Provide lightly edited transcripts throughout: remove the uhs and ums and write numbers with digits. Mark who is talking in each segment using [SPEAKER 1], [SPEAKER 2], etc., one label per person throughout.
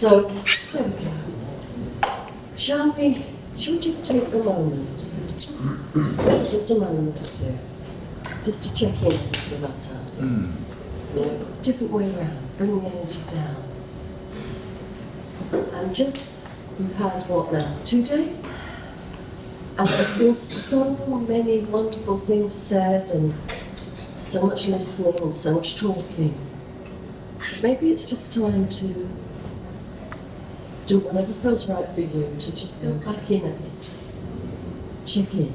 [SPEAKER 1] So, there we go. Shall we just take a moment? Just take just a moment or two, just to check in with ourselves. Different way around, bring the energy down. And just, we've had what now, 2 days? And there's been so many wonderful things said and so much listening and so much talking. So maybe it's just time to do whatever feels right for you, to just go back in a bit. Check in.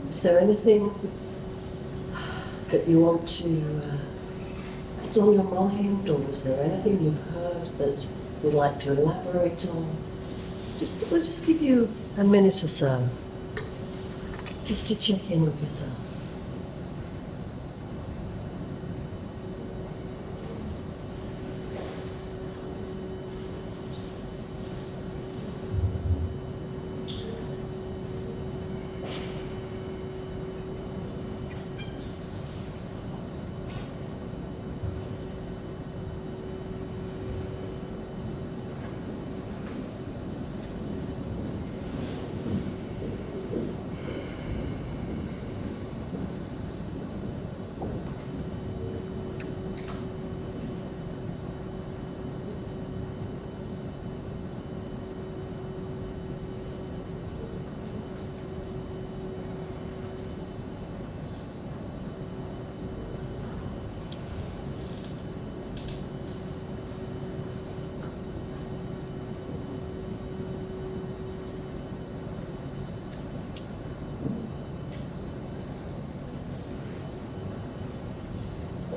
[SPEAKER 1] Is there anything that you want to, that's on your mind, or is there anything you've heard that you'd like to elaborate on? We'll just give you a minute or so, just to check in with yourself.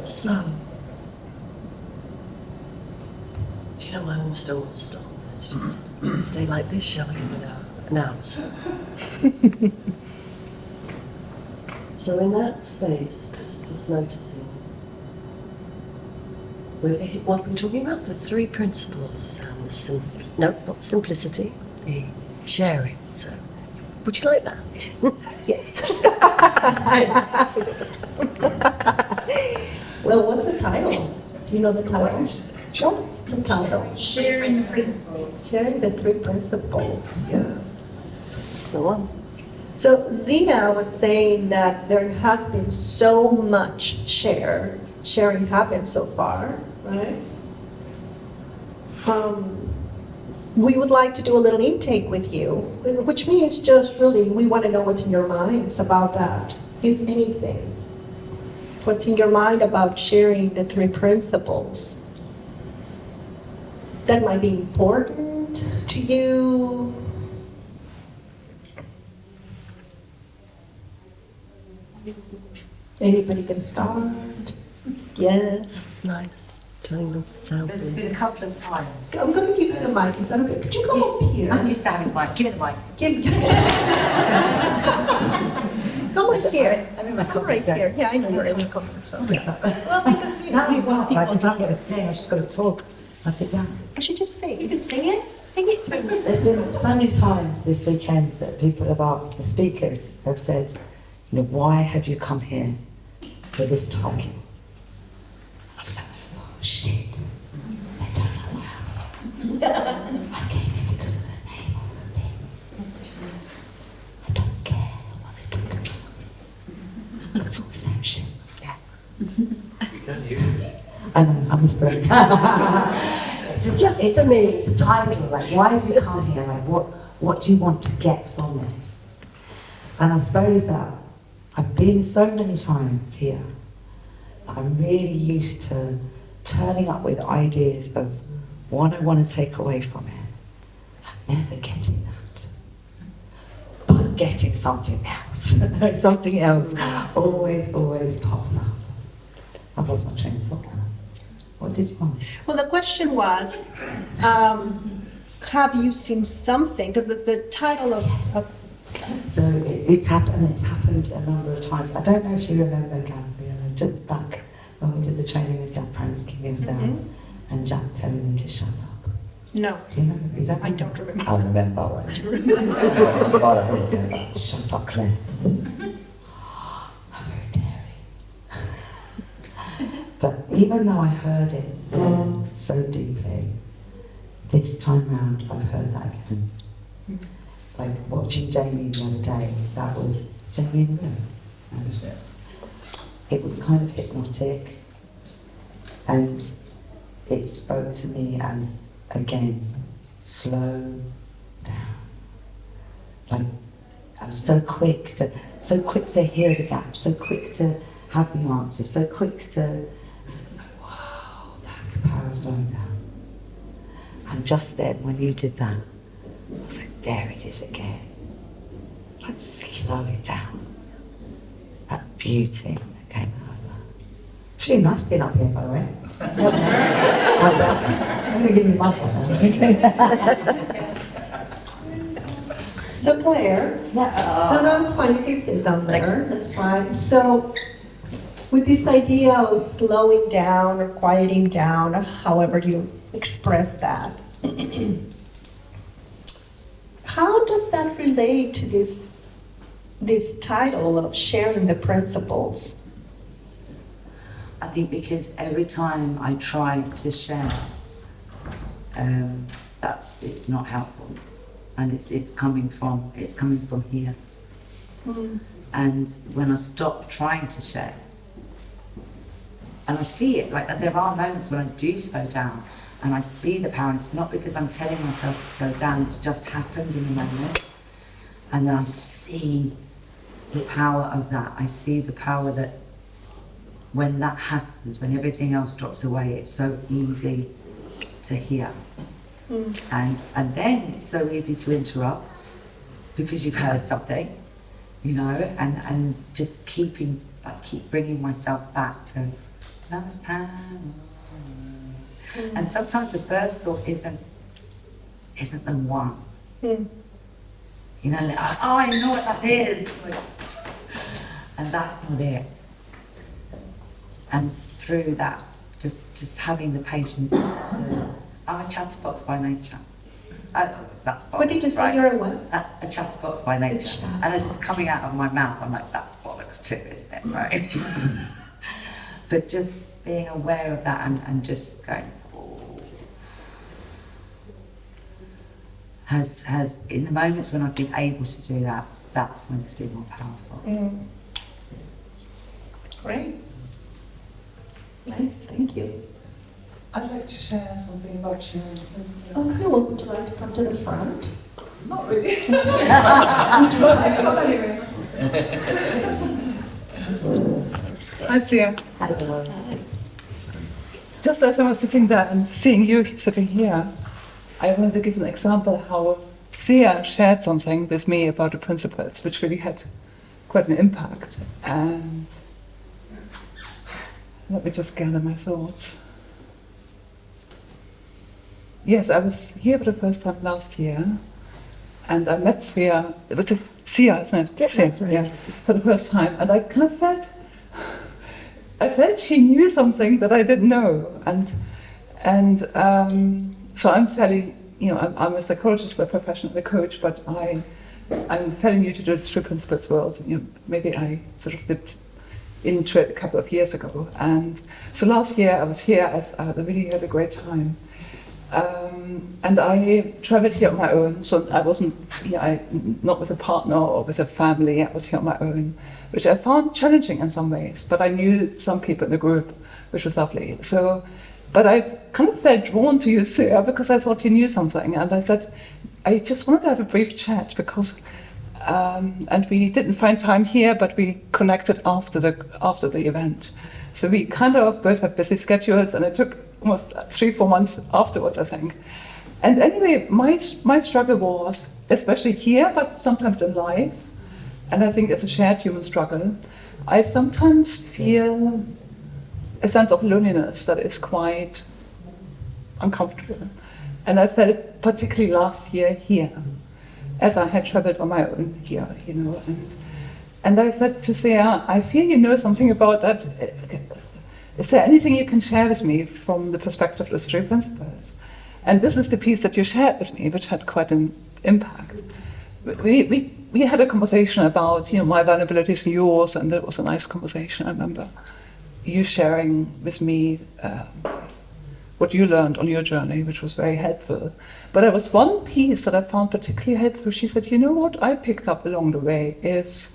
[SPEAKER 1] So, do you know, I almost don't want to stop. Let's just stay like this, shall we? Now. So in that space, just noticing, what we're talking about, the 3 principles, and not simplicity, the sharing. So, would you like that?
[SPEAKER 2] Yes. Well, what's the title? Do you know the title? What's the title?
[SPEAKER 3] Sharing the principles.
[SPEAKER 2] Sharing the 3 principles. Yeah.
[SPEAKER 1] The one.
[SPEAKER 2] So Zina was saying that there has been so much sharing happened so far, right? We would like to do a little intake with you, which means just really we want to know what's in your minds about that, if anything. What's in your mind about sharing the 3 principles? That might be important to you. Anybody can start? Yes.
[SPEAKER 1] Nice. Turning off the sound.
[SPEAKER 3] There's been a couple of times.
[SPEAKER 2] I'm going to give you the mic. Is that okay? Could you come up here?
[SPEAKER 3] I'm used to having the mic. Give me the mic.
[SPEAKER 2] Come right here.
[SPEAKER 3] I'm in my
[SPEAKER 2] Come right here. Yeah, I know you're in your comfort zone.
[SPEAKER 3] Well, because you know,
[SPEAKER 4] Like, I don't get to sing, I just got to talk. I sit down.
[SPEAKER 2] I should just sing.
[SPEAKER 3] you can sing it. Sing it to me.
[SPEAKER 4] There's been so many times this weekend that people have asked, the speakers have said, you know, why have you come here for this talking? I'm saying, oh shit, they don't know how. I came here because of the name of the thing. I don't care what they talk about. It's all the same shit. Yeah.
[SPEAKER 5] You can't hear me.
[SPEAKER 4] I'm whispering. It's just, it's the title, like, why have you come here? Like, what do you want to get from this? And I suppose that I've been so many times here that I'm really used to turning up with ideas of what I want to take away from it. I'm never getting that. But getting something else. Something else always pops up. I've lost my train of thought. What did you want?
[SPEAKER 2] Well, the question was, have you seen something? Because the title of
[SPEAKER 4] So it's happened a number of times. I don't know if you remember, Gabriela, just back when we did the training with Jack Pransky yourself, and Jack telling me to shut up.
[SPEAKER 2] No,
[SPEAKER 4] Do you remember? You don't
[SPEAKER 2] I don't remember.
[SPEAKER 4] I remember. Right? Shut up, Claire. How very daring. But even though I heard it then so deeply, this time round, I've heard that again. Like watching Jamie the other day, that was Jamie in the room. And it was kind of hypnotic, and it spoke to me as, again, slow down. Like, I'm so quick to hear the gap, so quick to have the answer, so quick to, it's like, wow, that's the power of slowing down. And just then, when you did that, I was like, there it is again. Let's slow it down. That beauty that came out of that. It's really nice being up here, by the way. I'm going to give you my question.
[SPEAKER 2] So Claire, so now it's fine, you can sit down there, that's fine. So with this idea of slowing down or quieting down, however you express that, how does that relate to this title of sharing the principles?
[SPEAKER 4] I think because every time I try to share, it's not helpful, and it's coming from here. And when I stop trying to share, and I see it, like there are moments when I do slow down, and I see the power, and it's not because I'm telling myself to slow down, it just happened in a moment, and then I see the power of that. I see the power that when that happens, when everything else drops away, it's so easy to hear. And then it's so easy to interrupt because you've heard something, you know, and just keep bringing myself back to just time. And sometimes the first thought isn't the one. You know, like, oh, I know what that is. Like, and that's not it. And through that, just having the patience to, I'm a chatterbox by nature. That's bollocks,
[SPEAKER 2] What did you say,
[SPEAKER 4] right?
[SPEAKER 2] you're a what?
[SPEAKER 4] A chatterbox by nature. And as it's coming out of my mouth, I'm like, that's bollocks too, isn't it, right? But just being aware of that and just going, oh, has in the moments when I've been able to do that, that's when it's been more powerful.
[SPEAKER 2] Great. Nice, thank you.
[SPEAKER 6] I'd like to share something about you.
[SPEAKER 2] Okay, well, would you like to come to the front?
[SPEAKER 6] Not really.
[SPEAKER 2] Would you like to
[SPEAKER 6] Come anyway. Hi, Sia. Just as I was sitting there and seeing you sitting here, I wanted to give an example how Sia shared something with me about the principles, which really had quite an impact. And let me just gather my thoughts. Yes, I was here for the first time last year, and I met Sia. It was just Sia, isn't it?
[SPEAKER 2] Yes,
[SPEAKER 6] Sia,
[SPEAKER 2] that's right.
[SPEAKER 6] yeah, for the first time, and I kind of felt she knew something that I didn't know, and so I'm fairly, you know, I'm a psychologist by profession, I'm a coach, but I'm fairly new to the True Principles world. You know, maybe I sort of dipped into it a couple of years ago, and so last year I was here. I really had a great time. And I traveled here on my own, so I wasn't, not with a partner or with a family, I was here on my own, which I found challenging in some ways, but I knew some people in the group, which was lovely. So, but I kind of felt drawn to you, Sia, because I thought you knew something, and I said, I just wanted to have a brief chat, because, and we didn't find time here, but we connected after the event. So we kind of both have busy schedules, and it took almost 3-4 months afterwards, I think. And anyway, my struggle was, especially here, but sometimes in life, and I think it's a shared human struggle, I sometimes feel a sense of loneliness that is quite uncomfortable. And I felt it particularly last year here, as I had traveled on my own here, you know. And I said to Sia, I feel you know something about that. Is there anything you can share with me from the perspective of the True Principles? And this is the piece that you shared with me, which had quite an impact. We had a conversation about, my vulnerabilities and yours, and it was a nice conversation. I remember you sharing with me what you learned on your journey, which was very helpful. But there was one piece that I found particularly helpful. She said, you know what I picked up along the way is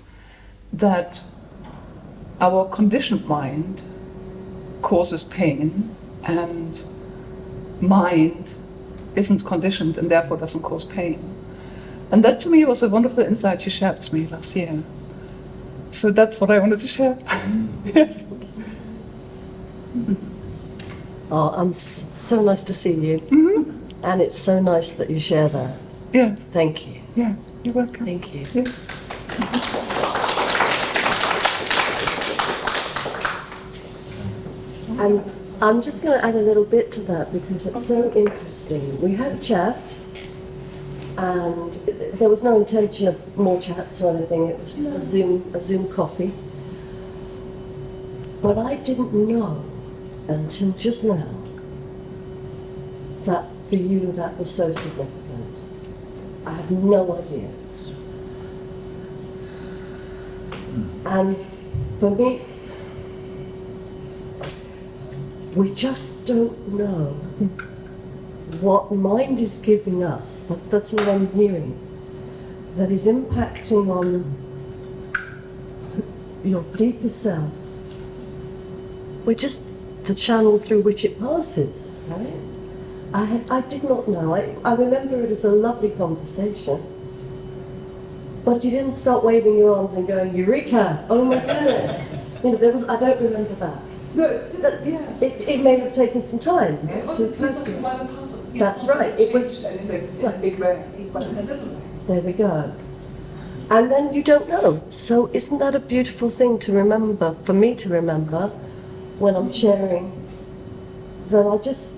[SPEAKER 6] that our conditioned mind causes pain, and mind isn't conditioned and therefore doesn't cause pain. And that to me was a wonderful insight you shared with me last year. So that's what I wanted to share. Yes.
[SPEAKER 1] Oh, so nice to see you. And it's so nice that you share that.
[SPEAKER 6] Yes.
[SPEAKER 1] Thank you.
[SPEAKER 6] Yeah, you're welcome.
[SPEAKER 1] Thank you.
[SPEAKER 6] Yeah.
[SPEAKER 1] And I'm just going to add a little bit to that because it's so interesting. We had a chat, and there was no intention of more chats or anything. It was just a Zoom coffee. But I didn't know until just now that for you that was so significant. I had no idea. And for me, we just don't know what mind is giving us. That's what I'm hearing. That is impacting on your deeper self. We're just the channel through which it passes, right? I did not know. I remember it as a lovely conversation. But you didn't start waving your arms and going, Eureka! Oh my goodness! You know, I don't remember that.
[SPEAKER 6] No, yes.
[SPEAKER 1] It may have taken some time to That's right. It was. There we go. And then you don't know. So isn't that a beautiful thing to remember, for me to remember, when I'm sharing, that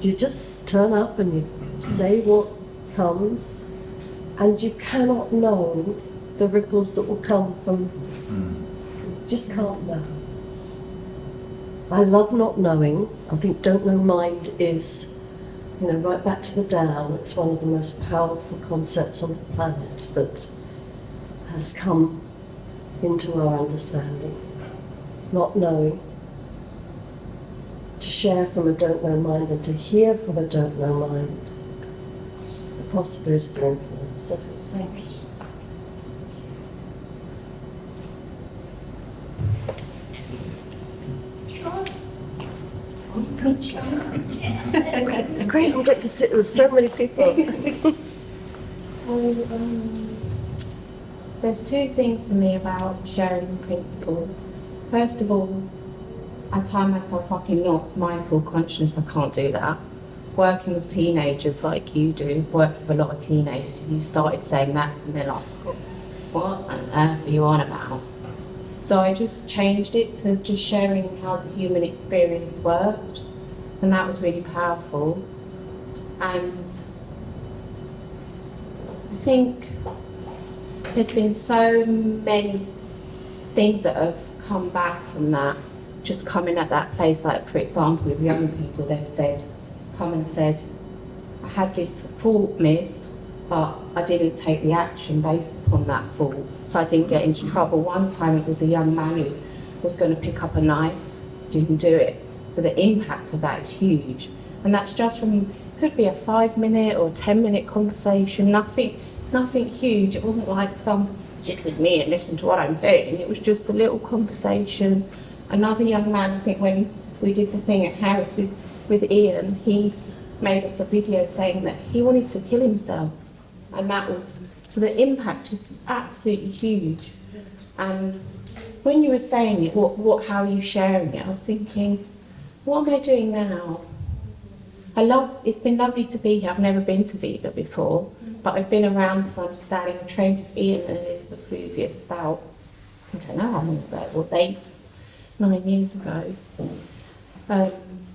[SPEAKER 1] you just turn up and you say what comes, and you cannot know the ripples that will come from this. You just can't know. I love not knowing. I think don't know mind is, right back to the Tao. It's one of the most powerful concepts on the planet that has come into our understanding. Not knowing. To share from a don't know mind and to hear from a don't know mind. The possibilities are infinite. So thank you. It's great, we get to sit with so many people.
[SPEAKER 7] There's two things for me about sharing principles. First of all, I tie myself up in knots, mindful consciousness, I can't do that. Working with teenagers like you do, work with a lot of teenagers, if you started saying that and they're like, what on earth are you on about? So I just changed it to just sharing how the human experience worked, and that was really powerful. And I think there's been so many things that have come back from that, just coming at that place, like for example with young people, they've come and said, I had this thought, miss, but I didn't take the action based upon that thought, so I didn't get into trouble. One time it was a young man who was going to pick up a knife, didn't do it. So the impact of that is huge. And that's just from, could be a 5-minute or 10-minute conversation, nothing huge. It wasn't like some sit with me and listen to what I'm saying. It was just a little conversation. Another young man, I think when we did the thing at Harris with Ian, he made us a video saying that he wanted to kill himself. And that was, so the impact is absolutely huge. And when you were saying it, how are you sharing it? I was thinking, what am I doing now? It's been lovely to be here. I've never been to Viva before, but I've been around this understanding. I trained with Ian and Elizabeth Fluvius about, I don't know how long ago it was, 8-9 years ago.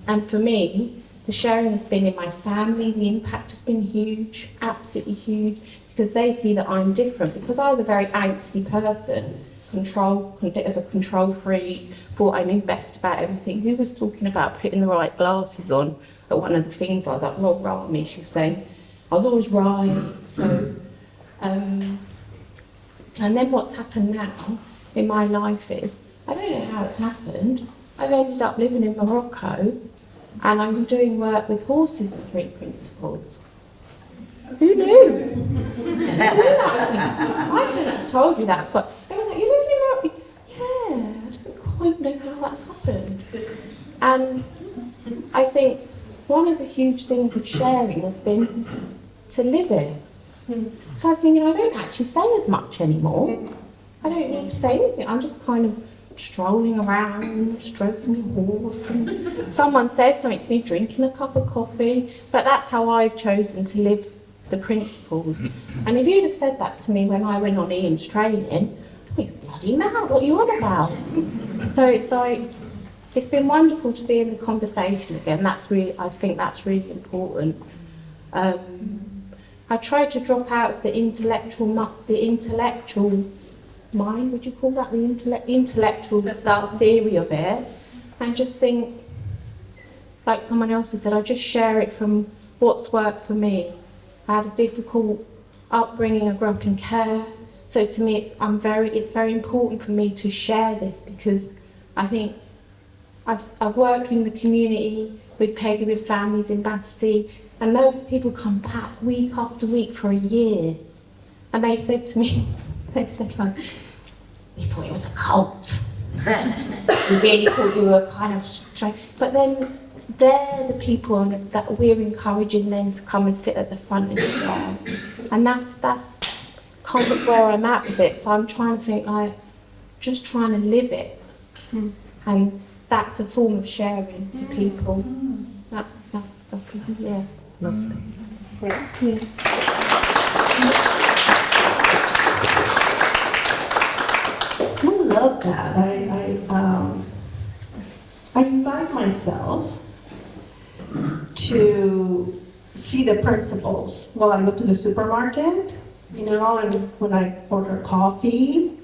[SPEAKER 7] And for me, the sharing has been in my family, the impact has been huge, absolutely huge, because they see that I'm different. Because I was a very angsty person, a bit of a control freak, thought I knew best about everything. Who was talking about putting the right glasses on at one of the things? I was like, roll me, she was saying. I was always right, so... and then what's happened now in my life is, I don't know how it's happened, I've ended up living in Morocco, And I'm doing work with horses in 3 principles. Who knew? I couldn't have told you that's what. They were like, you're living in Morocco? Yeah, I don't quite know how that's happened. And I think one of the huge things of sharing has been to live it. So I was thinking, I don't actually say as much anymore. I don't need to say anything. I'm just kind of strolling around, stroking the horse, and someone says something to me, drinking a cup of coffee. But that's how I've chosen to live the principles. And if you'd have said that to me when I went on Ian's training, you're bloody mad, what are you on about? So it's like, it's been wonderful to be in the conversation again. That's really, I think that's really important. I tried to drop out of the intellectual mind, would you call that, the intellectual style theory of it, and just think, like someone else has said, I just share it from what's worked for me. I had a difficult upbringing, I grew up in care, so to me it's very important for me to share this, because I think I've worked in the community with Peggy, with families in Battersea, and those people come back week after week for a year, and they said to me, they said like, we thought it was a cult. We really thought you were kind of strange. But then they're the people that we're encouraging them to come and sit at the front and share. And that's kind of where I'm at with it. So I'm trying to think like, just trying to live it. And that's a form of sharing for people. That's yeah.
[SPEAKER 1] Lovely.
[SPEAKER 7] Yeah.
[SPEAKER 2] I love that. I invite myself to see the principles while I go to the supermarket, you know, and when I order coffee,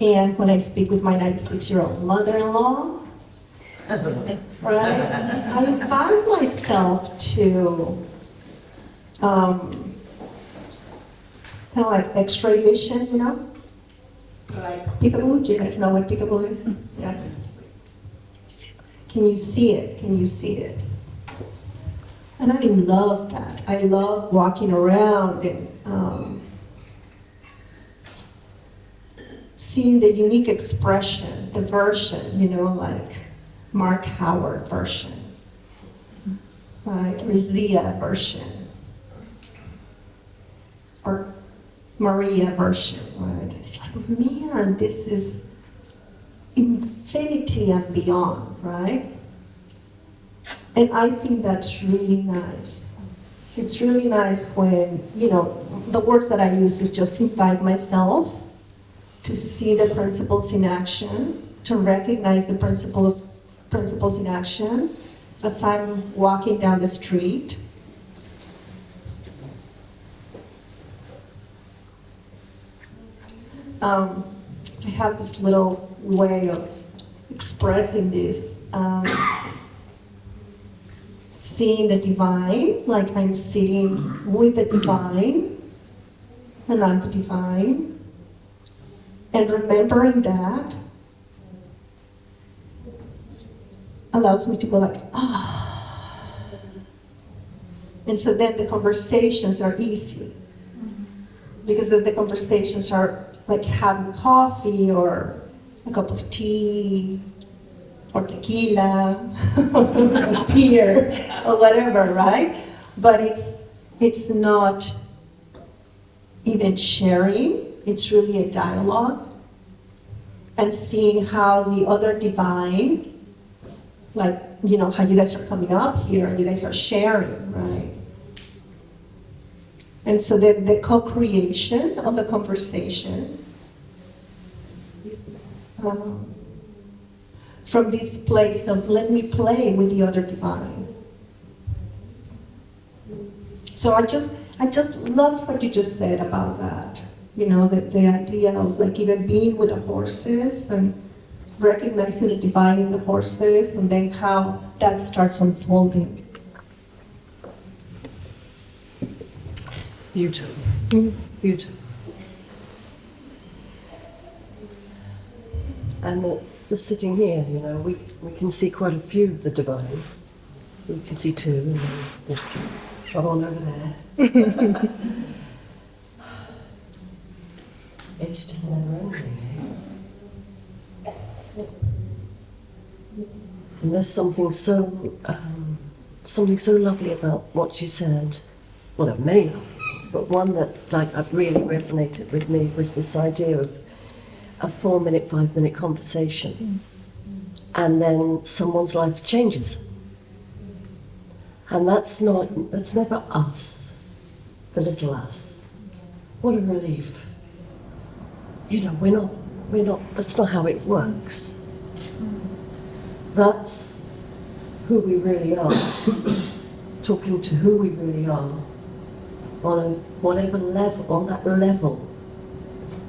[SPEAKER 2] and when I speak with my 96-year-old mother-in-law, right? I invite myself to kind of like X-ray vision, you know? Like peekaboo, do you guys know what peekaboo is? Yeah. Can you see it? Can you see it? And I love that. I love walking around and seeing the unique expression, the version, you know, like Mark Howard version, right? Or Zia version, or Maria version, right? It's like, man, this is infinity and beyond, right? And I think that's really nice. It's really nice when, you know, the words that I use is just invite myself to see the principles in action, to recognize the principles in action as I'm walking down the street. I have this little way of expressing this, seeing the divine, like I'm sitting with the divine, and I'm the divine, and remembering that allows me to go like, ah. And so then the conversations are easy, because as the conversations are like having coffee or a cup of tea or tequila or beer or whatever, right? But it's not even sharing, it's really a dialogue, and seeing how the other divine, like, you know, how you guys are coming up here and you guys are sharing, right? And so then the co-creation of a conversation from this place of let me play with the other divine. So I just loved what you just said about that. You know, the idea of like even being with the horses and recognizing the divine in the horses, and then how that starts unfolding.
[SPEAKER 1] Beautiful. Beautiful. And the sitting here, you know, we can see quite a few of the divine. You can see two, and then there's one over there. It's just never ending, eh? And there's something so lovely about what you said. Well, there are many lovely things, but one that really resonated with me was this idea of a 4-minute, 5-minute conversation, and then someone's life changes. And that's never us, the little us. What a relief. You know, we're not, that's not how it works. That's who we really are, talking to who we really are on whatever level, on that level,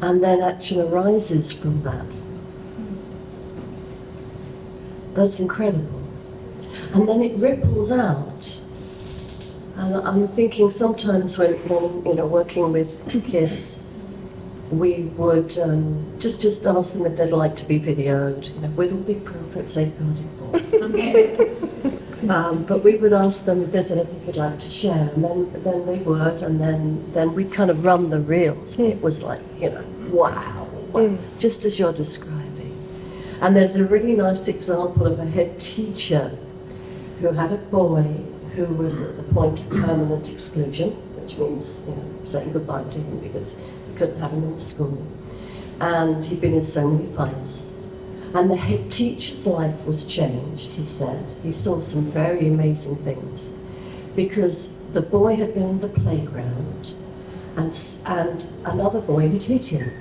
[SPEAKER 1] and then action arises from that. That's incredible. And then it ripples out. And I'm thinking sometimes when you know, working with kids, we would just ask them if they'd like to be videoed, you know, with all the appropriate safeguarding but we would ask them if there's anything they'd like to share, and then they would, and then we'd kind of run the reels. It was like, you know, wow, just as you're describing. And there's a really nice example of a head teacher who had a boy who was at the point of permanent exclusion, which means, you know, saying goodbye to him because he couldn't have him in the school. And he'd been in so many fights. And the head teacher's life was changed, he said. He saw some very amazing things. Because the boy had been on the playground and another boy had hit him.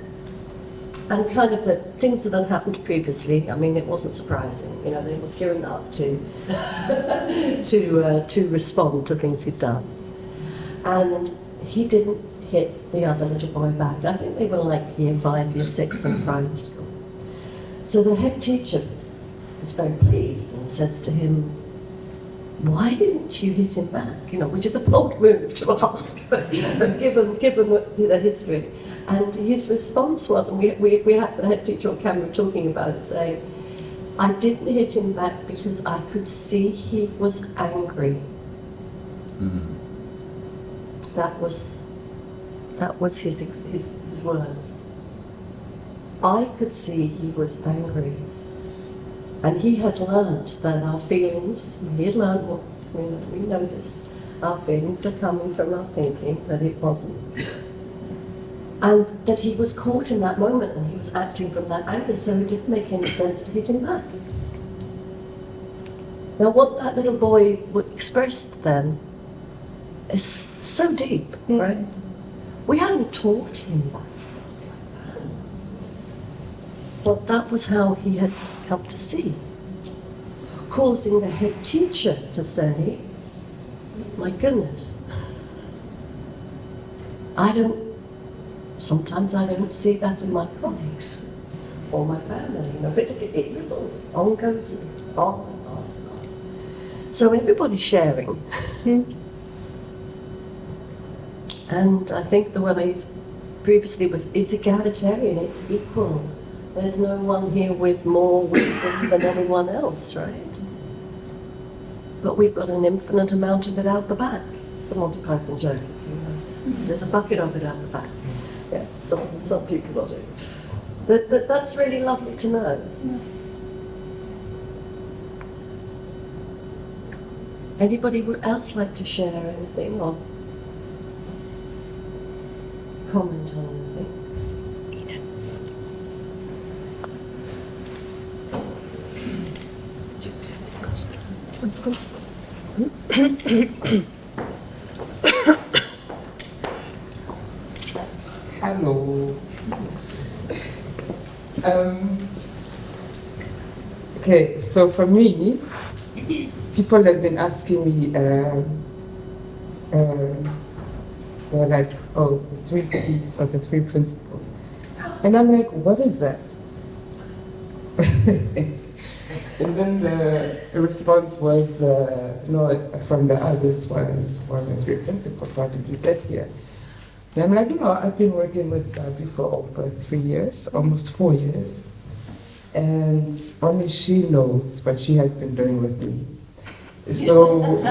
[SPEAKER 1] And kind of the things that had happened previously, I mean, it wasn't surprising. You know, they were gearing up to to respond to things he'd done. And he didn't hit the other little boy back. I think they were like year 5, year 6 in primary school. So the head teacher is very pleased and says to him, "Why didn't you hit him back?" You know, which is a bold move to ask, given the history. And his response was, and we had the head teacher on camera talking about it, saying, "I didn't hit him back because I could see he was angry." That was his words. I could see he was angry. And he had learned that our feelings, he had learned what, we know this, our feelings are coming from our thinking, that it wasn't. And that he was caught in that moment and he was acting from that anger, so it didn't make any sense to hit him back. Now what that little boy expressed then is so deep, right? We hadn't taught him that stuff like that. But that was how he had come to see, causing the head teacher to say, "My goodness, sometimes I don't see that in my colleagues or my family." You know, it ripples on, goes on and on and on. So everybody's sharing. And I think the one I used previously is egalitarian, it's equal. There's no one here with more wisdom than anyone else, right? But we've got an infinite amount of it out the back. It's a Monty Python joke, if you know. There's a bucket of it out the back. Yeah, some people got it. But that's really lovely to know, isn't it? Anybody else like to share anything or comment on anything?
[SPEAKER 8] Hello. Okay, so for me, people have been asking me, they're like, oh, the 3 P's or the 3 principles. And I'm like, what is that? And then the response was, no, from the others was, well, the 3 principles, how did you get here? And I'm like, no, I've been working with Gabby for over 3 years, almost 4 years. And only she knows what she has been doing with me. So,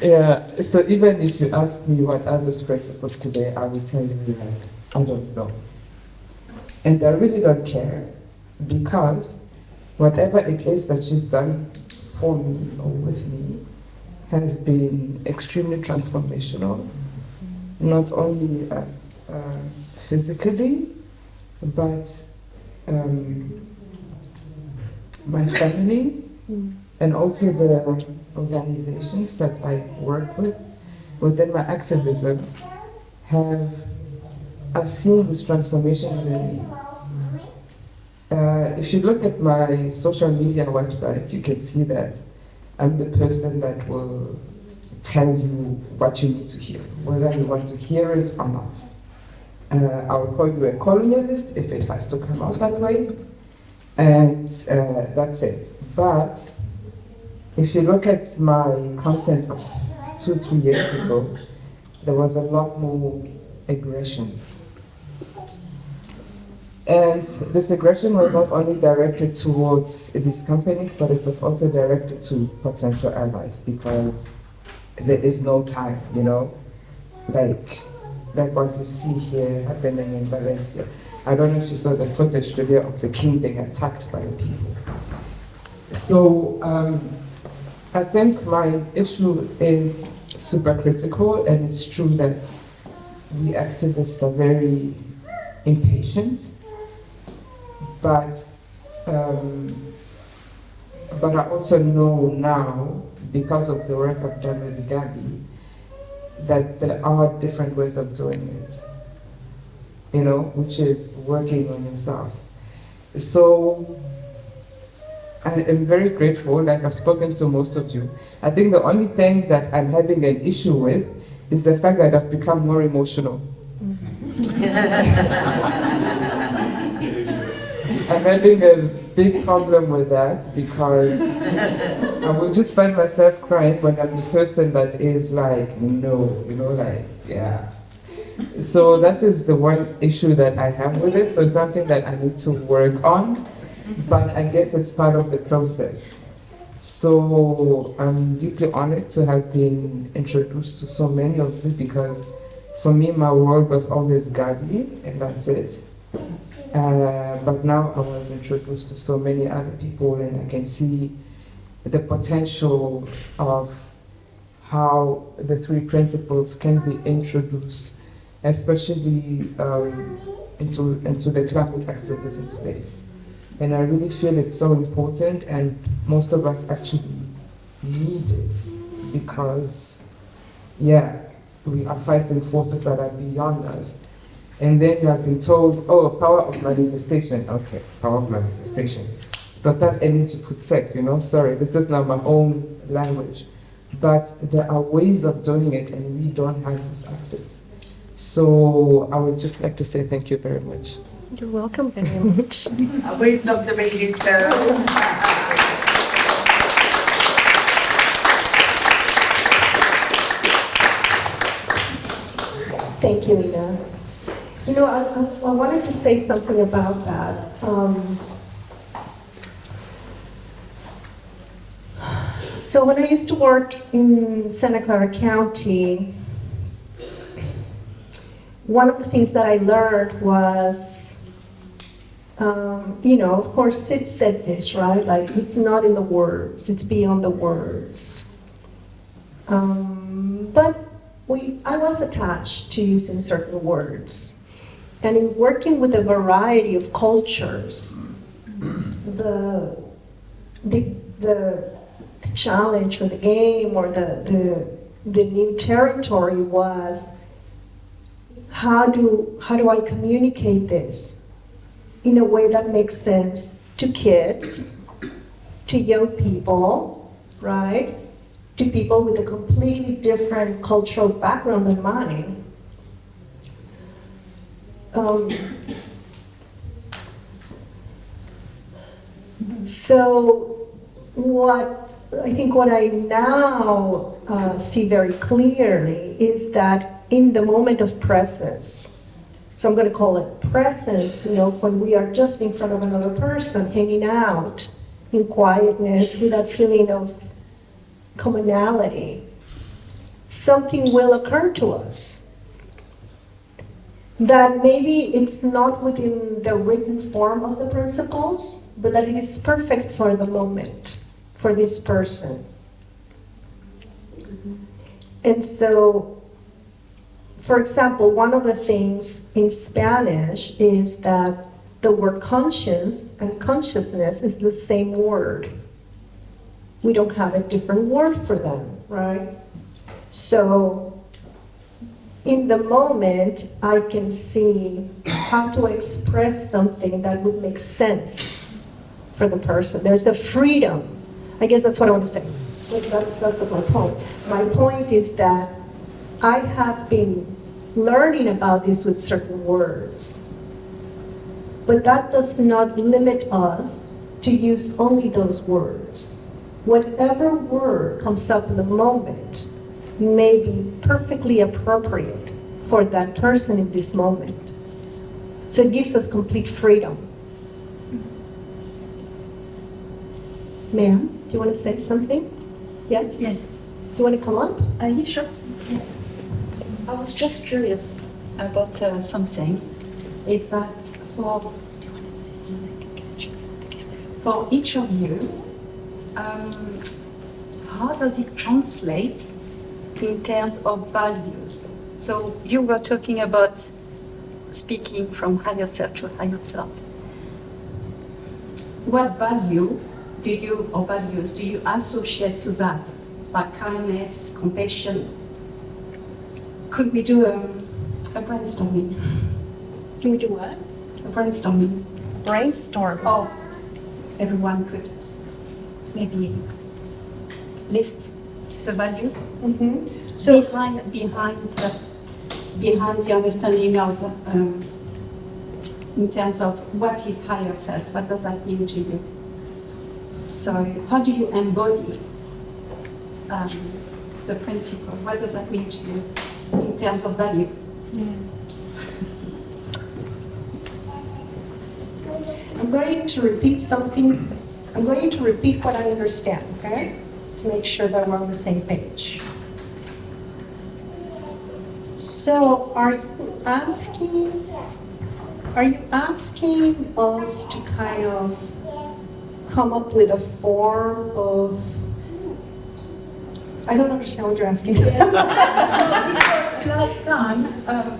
[SPEAKER 8] yeah, so even if you ask me what are those principles today, I will tell you like, I don't know. And I really don't care, because whatever it is that she's done for me or with me has been extremely transformational, not only physically, but my family and also the organizations that I work with within my activism are seeing this transformation in me. If you look at my social media website, you can see that I'm the person that will tell you what you need to hear, whether you want to hear it or not. I will call you a colonialist if it has to come out that way, and that's it. But if you look at my content of 2-3 years ago, there was a lot more aggression. And this aggression was not only directed towards these companies, but it was also directed to potential allies, because there is no time, you know, like what you see here happening in Valencia. I don't know if you saw the footage today of the king being attacked by the people. So I think my issue is super critical, and it's true that we activists are very impatient. But I also know now, because of the work I've done with Gabby, that there are different ways of doing it, you know, which is working on yourself. So I am very grateful, like I've spoken to most of you. I think the only thing that I'm having an issue with is the fact that I've become more emotional. I'm having a big problem with that, because I will just find myself crying when I'm the person that is like, no, you know, like, yeah. So that is the one issue that I have with it. So it's something that I need to work on, but I guess it's part of the process. So I'm deeply honored to have been introduced to so many of you, because for me, my world was always Gabi, and that's it. But now I was introduced to so many other people, and I can see the potential of how the 3 principles can be introduced, especially into the climate activism space. And I really feel it's so important, and most of us actually need it, because, yeah, we are fighting forces that are beyond us. And then you have been told, oh, power of manifestation. Okay, power of manifestation. Total energy kutsek, you know, sorry, this is not my own language. But there are ways of doing it, and we don't have this access. So I would just like to say thank you very much.
[SPEAKER 2] You're welcome very much.
[SPEAKER 3] We'd love to meet you too.
[SPEAKER 2] Thank you, Ina. You know, I wanted to say something about that. So when I used to work in Santa Clara County, one of the things that I learned was, you know, of course, Syd said this, right? Like, it's not in the words, it's beyond the words. But I was attached to using certain words. And in working with a variety of cultures, the challenge or the game or the new territory was, how do I communicate this in a way that makes sense to kids, to young people, right? To people with a completely different cultural background than mine. So what I now see very clearly is that in the moment of presence, so I'm going to call it presence, when we are just in front of another person, hanging out in quietness with that feeling of commonality, something will occur to us that maybe it's not within the written form of the principles, but that it is perfect for the moment, for this person. And so, for example, one of the things in Spanish is that the word conscience and consciousness is the same word. We don't have a different word for them, right? So, in the moment, I can see how to express something that would make sense for the person. There's a freedom. I guess that's what I want to say. That's my point. My point is that I have been learning about this with certain words. But that does not limit us to use only those words. Whatever word comes up in the moment may be perfectly appropriate for that person in this moment. So it gives us complete freedom. Ma'am, do you want to say something? Yes?
[SPEAKER 9] Yes.
[SPEAKER 2] Do you want to come up?
[SPEAKER 9] Yeah, sure. Yeah. I was just curious about something. Is that for each of you, how does it translate in terms of values? So you were talking about speaking from higher self to higher self. What values do you associate to that? Like kindness, compassion? Could we do a brainstorming?
[SPEAKER 2] Can we do what?
[SPEAKER 9] A brainstorming.
[SPEAKER 2] Brainstorm.
[SPEAKER 9] Oh, everyone could maybe list the values.
[SPEAKER 2] Mm-hmm. So
[SPEAKER 9] behind the understanding of in terms of what is higher self, what does that mean to you? So how do you embody the principle? What does that mean to you in terms of value?
[SPEAKER 2] I'm going to repeat something. I'm going to repeat what I understand, okay? To make sure that we're on the same page. So, are you asking us to kind of come up with a form of... I don't understand what you're asking.
[SPEAKER 9] Because last time,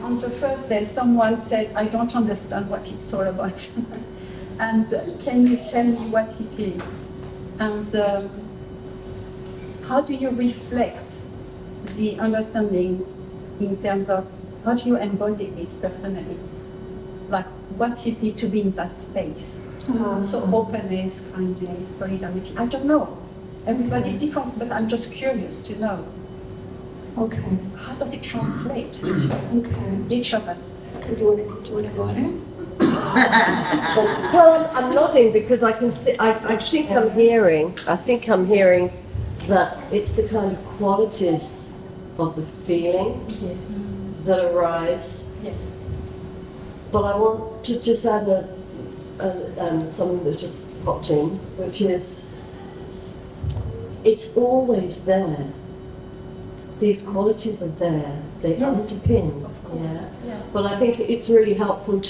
[SPEAKER 9] on the first day, someone said, I don't understand what it's all about. And can you tell me what it is? And how do you reflect the understanding in terms of, how do you embody it personally? Like, what is it to be in that space? So openness, kindness, solidarity, I don't know. Everybody's different, but I'm just curious to know.
[SPEAKER 2] Okay.
[SPEAKER 9] How does it translate each of us?
[SPEAKER 2] Okay, do you want to go ahead?
[SPEAKER 1] Well, I'm nodding because I can see, I think I'm hearing that it's the kind of qualities of the feelings that arise.
[SPEAKER 9] Yes.
[SPEAKER 1] But I want to just add something that's just popped in, which is, it's always there. These qualities are there. They underpin.
[SPEAKER 9] Of course. Yeah.
[SPEAKER 1] But I think it's really helpful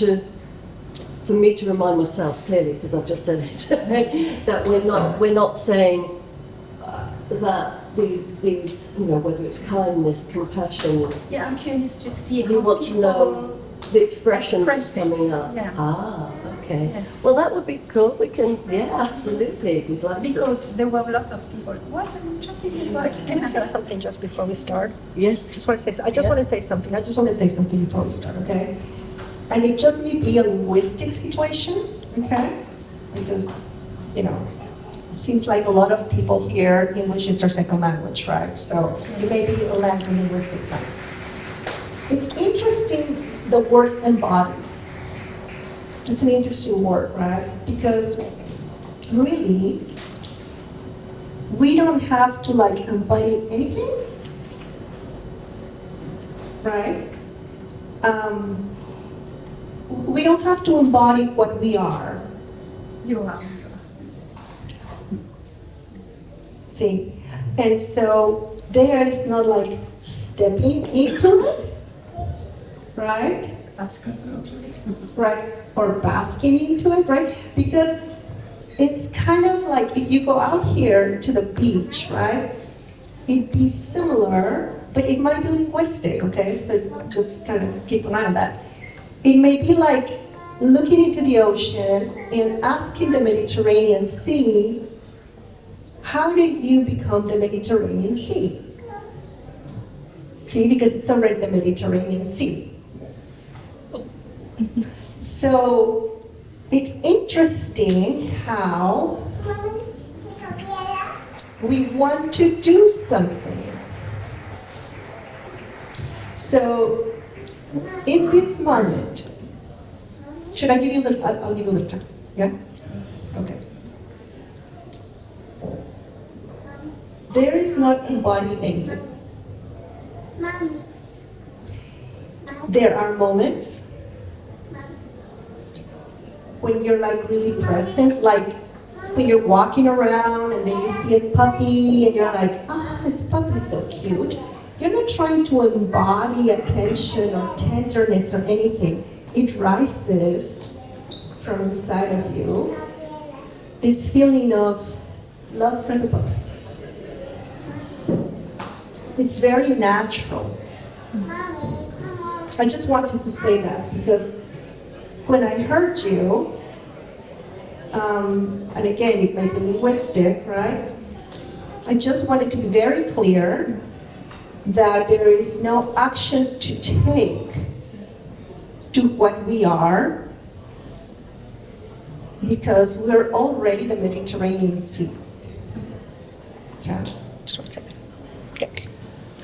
[SPEAKER 1] for me to remind myself clearly, because I've just said it, that we're not saying that these, whether it's kindness, compassion.
[SPEAKER 9] Yeah, I'm curious to see
[SPEAKER 1] We
[SPEAKER 9] how
[SPEAKER 1] want to know the expression
[SPEAKER 9] express
[SPEAKER 1] that's coming up.
[SPEAKER 9] Yeah.
[SPEAKER 1] Ah, okay.
[SPEAKER 9] Yes.
[SPEAKER 1] Well, that would be cool. We can, absolutely. We'd like to.
[SPEAKER 9] Because there were a lot of people. What are you talking about?
[SPEAKER 2] Can I say something just before we start?
[SPEAKER 1] Yes.
[SPEAKER 2] I just want to say something before we start, okay? And it just may be a linguistic situation, okay? Because, it seems like a lot of people here, English is their second language, right? So it may be a linguistic thing. It's interesting, the word embody. It's an interesting word, right? Because really, we don't have to embody anything, right? we don't have to embody what we are.
[SPEAKER 9] You are.
[SPEAKER 2] See? And so there is not like stepping into it, right? Right? Or basking into it, right? Because it's kind of like if you go out here to the beach, right? It'd be similar, but it might be linguistic, okay? So just kind of keep an eye on that. It may be like looking into the ocean and asking the Mediterranean Sea, how do you become the Mediterranean Sea? See, because it's already the Mediterranean Sea. So it's interesting how we want to do something. So in this moment, should I give you a little, I'll give you a little time, yeah? Okay. There is not embodying anything. There are moments when you're like really present, like when you're walking around and then you see a puppy and you're like, ah, this puppy is so cute. You're not trying to embody attention or tenderness or anything. It rises from inside of you, this feeling of love for the puppy. It's very natural. I just wanted to say that because when I heard you, and again, it might be linguistic, right? I just wanted to be very clear that there is no action to take to what we are because we're already the Mediterranean Sea. Okay, just one second. Okay.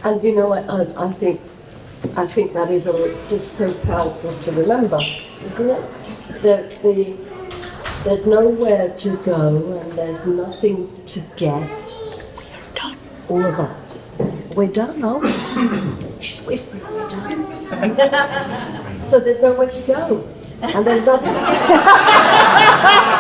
[SPEAKER 1] And you know what, I think that is just so powerful to remember, isn't it? There's nowhere to go and there's nothing to get. All of that. We're done, aren't we? She's whispering, we're done. So there's nowhere to go. And there's nothing to get.